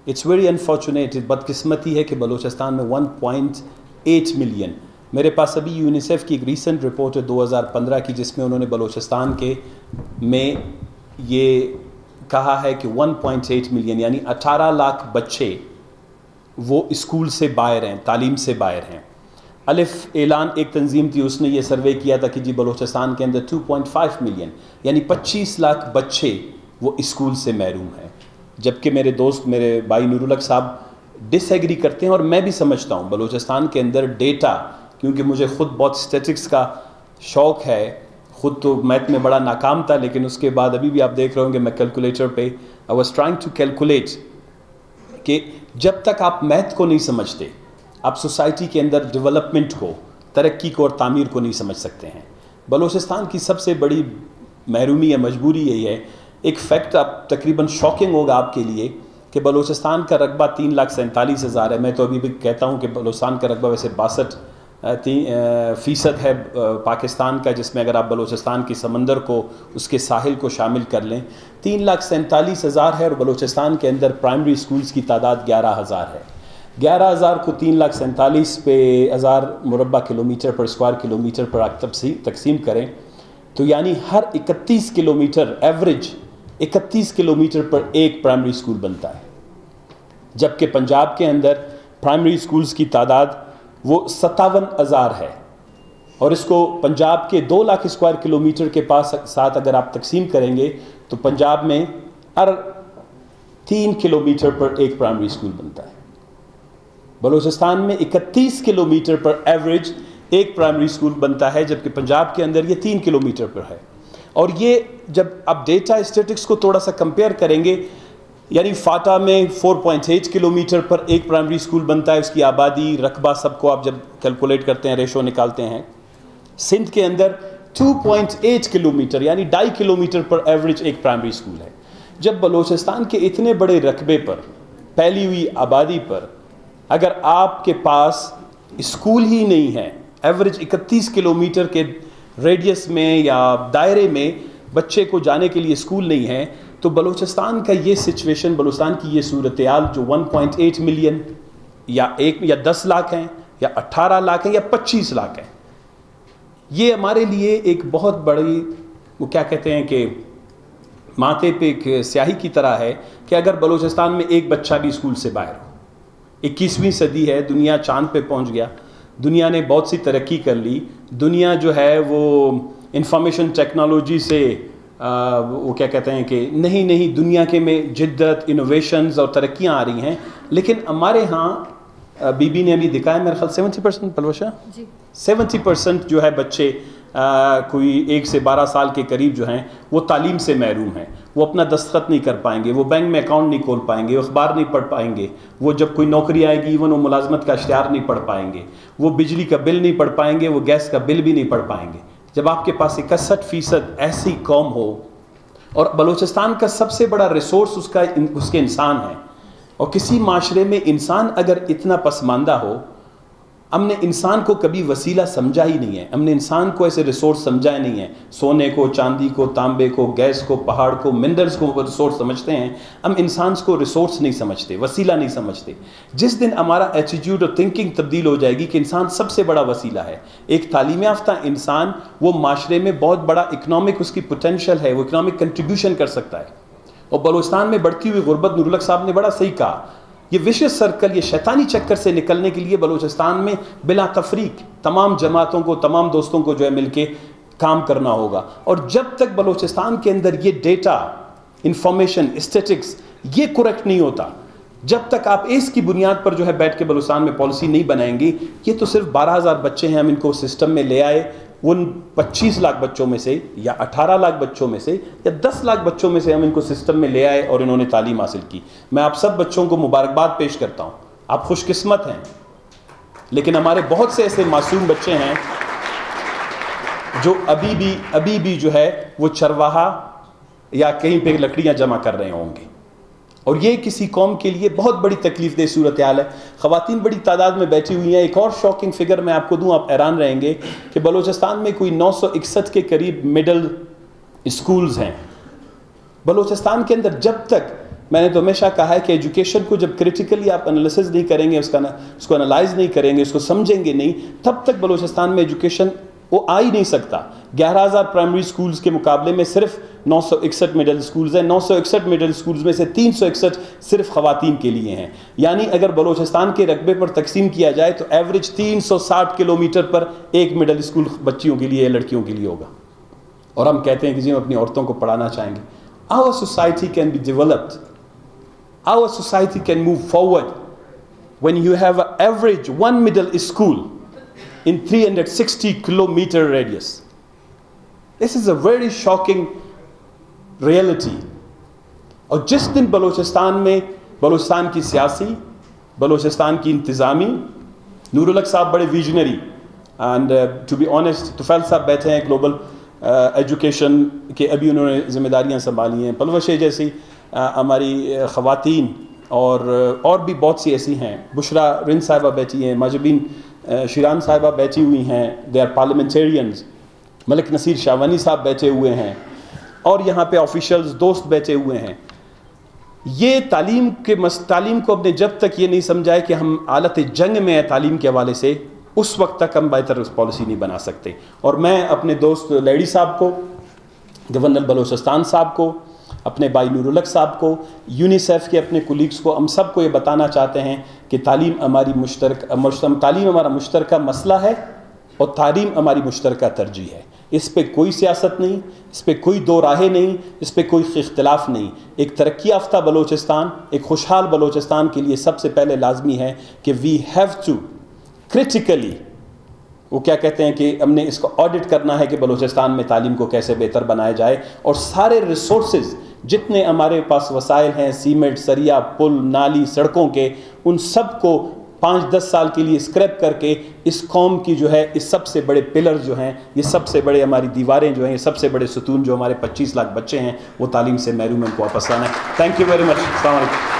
It's very unfortunate, بدقسمتی ہے کہ بلوچستان میں 1.8 ملین، میرے پاس ابھی یونیسیف کی ایک ریسنٹ رپورٹ ہے 2015 کی، جس میں انہوں نے بلوچستان کے میں یہ کہا ہے کہ 1.8 ملین یعنی 18 لاکھ بچے وہ اسکول سے باہر ہیں، تعلیم سے باہر ہیں۔ الف اعلان ایک تنظیم تھی، اس نے یہ سروے کیا تھا کہ جی بلوچستان کے اندر 2.5 ملین یعنی 25 لاکھ بچے وہ اسکول سے محروم ہیں، جبکہ میرے دوست میرے بھائی نور الحق صاحب ڈس ایگری کرتے ہیں، اور میں بھی سمجھتا ہوں بلوچستان کے اندر ڈیٹا، کیونکہ مجھے خود بہت اسٹیٹکس کا شوق ہے، خود تو میتھ میں بڑا ناکام تھا، لیکن اس کے بعد ابھی بھی آپ دیکھ رہے ہوں گے میں کیلکولیٹر پہ I was trying to calculate کہ جب تک آپ میتھ کو نہیں سمجھتے آپ سوسائٹی کے اندر ڈیولپمنٹ کو، ترقی کو اور تعمیر کو نہیں سمجھ سکتے ہیں۔ بلوچستان کی سب سے بڑی محرومی یا مجبوری یہی ہے، ایک فیکٹ آپ تقریباً شاکنگ ہوگا آپ کے لیے کہ بلوچستان کا رقبہ 3,47,000 ہے۔ میں تو ابھی بھی کہتا ہوں کہ بلوچستان کا رقبہ ویسے 62% ہے پاکستان کا، جس میں اگر آپ بلوچستان کی سمندر کو، اس کے ساحل کو شامل کر لیں 3,47,000 ہے، اور بلوچستان کے اندر پرائمری اسکولز کی تعداد 11,000 ہے۔ 11,000 کو 3,47,000 پہ 1000 مربع کلومیٹر پر اسکوائر کلومیٹر پر آپ تقسیم کریں تو یعنی ہر 31 کلومیٹر ایوریج 31 کلومیٹر پر ایک پرائمری اسکول بنتا ہے، جبکہ پنجاب کے اندر پرائمری اسکولز کی تعداد وہ 57,000 ہے، اور اس کو پنجاب کے 2 لاکھ اسکوائر کلومیٹر کے ساتھ اگر آپ تقسیم کریں گے تو پنجاب میں ہر 3 کلومیٹر پر ایک پرائمری اسکول بنتا ہے۔ بلوچستان میں 31 کلومیٹر پر ایوریج ایک پرائمری اسکول بنتا ہے، جبکہ پنجاب کے اندر یہ 3 کلومیٹر پر ہے۔ اور یہ جب آپ ڈیٹا اسٹیٹکس کو تھوڑا سا کمپیئر کریں گے، یعنی فاٹا میں 4.8 کلومیٹر پر ایک پرائمری اسکول بنتا ہے، اس کی آبادی، رقبہ سب کو آپ جب کیلکولیٹ کرتے ہیں، ریشو نکالتے ہیں۔ سندھ کے اندر 2.8 کلومیٹر یعنی 2.5 کلومیٹر پر ایوریج ایک پرائمری اسکول ہے۔ جب بلوچستان کے اتنے بڑے رقبے پر، پھیلی ہوئی آبادی پر، اگر آپ کے پاس اسکول ہی نہیں ہے، ایوریج 31 کلومیٹر کے ریڈیس میں یا دائرے میں بچے کو جانے کے لیے اسکول نہیں ہے، تو بلوچستان کا یہ سچویشن، بلوچستان کی یہ صورتحال جو 1.8 ملین یا 10 لاکھ ہیں یا 18 لاکھ ہیں یا 25 لاکھ ہیں، یہ ہمارے لیے ایک بہت بڑی، وہ کیا کہتے ہیں کہ ماتھے پہ ایک سیاہی کی طرح ہے کہ اگر بلوچستان میں ایک بچہ بھی اسکول سے باہر ہو۔ 21ویں صدی ہے، دنیا چاند پہ پہنچ گیا، دنیا نے بہت سی ترقی کر لی، دنیا جو ہے وہ انفارمیشن ٹیکنالوجی سے وہ کیا کہتے ہیں کہ نہیں دنیا کے میں جدت، انوویشنز اور ترقیاں آ رہی ہیں، لیکن ہمارے ہاں بی بی نے ابھی دکھایا میرے خیال 70% پلوشا جی 70% جو ہے بچے کوئی 1 سے 12 سال کے قریب جو ہیں وہ تعلیم سے محروم ہیں، وہ اپنا دستخط نہیں کر پائیں گے، وہ بینک میں اکاؤنٹ نہیں کھول پائیں گے، وہ اخبار نہیں پڑھ پائیں گے، وہ جب کوئی نوکری آئے گی ایون وہ ملازمت کا اشتہار نہیں پڑھ پائیں گے، وہ بجلی کا بل نہیں پڑھ پائیں گے، وہ گیس کا بل بھی نہیں پڑھ پائیں گے۔ جب آپ کے پاس 61% ایسی قوم ہو، اور بلوچستان کا سب سے بڑا ریسورس اس کے انسان ہیں، اور کسی معاشرے میں انسان اگر اتنا پسماندہ ہو، ہم نے انسان کو کبھی وسیلہ سمجھا ہی نہیں ہے، ہم نے انسان کو ایسے ریسورس سمجھا ہی نہیں ہے، سونے کو، چاندی کو، تانبے کو، گیس کو، پہاڑ کو، منرلز کو ریسورس سمجھتے ہیں، ہم انسان کو ریسورس نہیں سمجھتے، وسیلہ نہیں سمجھتے۔ جس دن ہمارا ایٹیٹیوڈ اور تھنکنگ تبدیل ہو جائے گی کہ انسان سب سے بڑا وسیلہ ہے، ایک تعلیم یافتہ انسان وہ معاشرے میں بہت بڑا اکنامک اس کی پوٹینشیل ہے، وہ اکنامک کنٹریبیوشن کر سکتا ہے۔ اور بلوچستان میں بڑھتی ہوئی غربت، نور الحق صاحب نے بڑا صحیح کہا، یہ وشیس سرکل، یہ شیطانی چکر سے نکلنے کے لیے بلوچستان میں بلا تفریق تمام جماعتوں کو، تمام دوستوں کو جو ہے مل کے کام کرنا ہوگا۔ اور جب تک بلوچستان کے اندر یہ ڈیٹا، انفارمیشن، اسٹیٹکس یہ کریکٹ نہیں ہوتا، جب تک آپ اس کی بنیاد پر جو ہے بیٹھ کے بلوچستان میں پالیسی نہیں بنائیں گی، یہ تو صرف 12,000 بچے ہیں، ہم ان کو سسٹم میں لے آئے، ان 25 لاکھ بچوں میں سے یا 18 لاکھ بچوں میں سے یا 10 لاکھ بچوں میں سے ہم ان کو سسٹم میں لے آئے اور انہوں نے تعلیم حاصل کی۔ میں آپ سب بچوں کو مبارکباد پیش کرتا ہوں، آپ خوش قسمت ہیں، لیکن ہمارے بہت سے ایسے معصوم بچے ہیں جو ابھی بھی جو ہے وہ چرواہا یا کہیں پہ لکڑیاں جمع کر رہے ہوں گے، اور یہ کسی قوم کے لیے بہت بڑی تکلیف دہ صورتحال ہے۔ خواتین بڑی تعداد میں بیٹھی ہوئی ہیں۔ ایک اور شاکنگ فگر میں آپ کو دوں، آپ حیران رہیں گے کہ بلوچستان میں کوئی 961 کے قریب مڈل اسکولز ہیں۔ بلوچستان کے اندر جب تک میں نے تو ہمیشہ کہا ہے کہ ایجوکیشن کو جب کریٹیکلی آپ انالیسز نہیں کریں گے، اس کو انالائز نہیں کریں گے، اس کو سمجھیں گے نہیں، تب تک بلوچستان میں ایجوکیشن وہ آ ہی نہیں سکتا۔ 11,000 پرائمری سکولز کے مقابلے میں صرف 961 مڈل سکولز ہیں۔ 961 مڈل سکولز میں سے 361 صرف خواتین کے لیے ہیں، یعنی اگر بلوچستان کے رقبے پر تقسیم کیا جائے تو ایوریج 360 کلومیٹر پر ایک مڈل سکول بچیوں کے لیے، لڑکیوں کے لیے ہوگا۔ اور ہم کہتے ہیں کہ جی ہم اپنی عورتوں کو پڑھانا چاہیں گے۔ Our society can be developed. Our society can move forward when you have an average one middle school in 360 kilometer radius. This is a very shocking reality. اور جس دن بلوچستان میں بلوچستان کی سیاسی، بلوچستان کی انتظامی، نور الحق صاحب بڑے visionary, and to be honest Tufail صاحب بیٹھے ہیں گلوبل ایجوکیشن کے، ابھی انہوں نے ذمہ داریاں سنبھالی ہیں، پلوشے جیسی ہماری خواتین اور بھی بہت سی ایسی ہیں، بشرا رند صاحبہ بیٹھی ہیں، ماجبین شیران صاحبہ بیٹھی ہوئی ہیں، دے آر پارلیمنٹیرینز، ملک نصیر شاہوانی صاحب بیٹھے ہوئے ہیں، اور یہاں پہ آفیشلز دوست بیٹھے ہوئے ہیں۔ یہ تعلیم کو ہم نے جب تک یہ نہیں سمجھا ہے کہ ہم حالت جنگ میں ہیں تعلیم کے حوالے سے، اس وقت تک ہم بہتر پالیسی نہیں بنا سکتے۔ اور میں اپنے دوست لیڈی صاحب کو، گورنر بلوچستان صاحب کو، اپنے بھائی نور الحق صاحب کو، یونیسیف کے اپنے کولیگز کو، ہم سب کو یہ بتانا چاہتے ہیں کہ تعلیم ہمارا مشترکہ مسئلہ ہے اور تعلیم ہماری مشترکہ ترجیح ہے۔ اس پہ کوئی سیاست نہیں، اس پہ کوئی دو راہیں نہیں، اس پہ کوئی اختلاف نہیں۔ ایک ترقی یافتہ بلوچستان، ایک خوشحال بلوچستان کے لیے سب سے پہلے لازمی ہے کہ وی ہیو ٹو کریٹیکلی، وہ کیا کہتے ہیں کہ ہم نے اس کو آڈٹ کرنا ہے کہ بلوچستان میں تعلیم کو کیسے بہتر بنایا جائے، اور سارے ریسورسز جتنے ہمارے پاس وسائل ہیں، سیمنٹ، سریا، پل، نالی، سڑکوں کے، ان سب کو 5-10 سال کے لیے اسکریپ کر کے اس قوم کی جو ہے اس سب سے بڑے پلر جو ہیں، یہ سب سے بڑے ہماری دیواریں جو ہیں، یہ سب سے بڑے ستون جو ہمارے 25 لاکھ بچے ہیں وہ تعلیم سے محروم ہیں، ان کو واپس لانا ہے۔ تھینک یو ویری مچ، السلام علیکم۔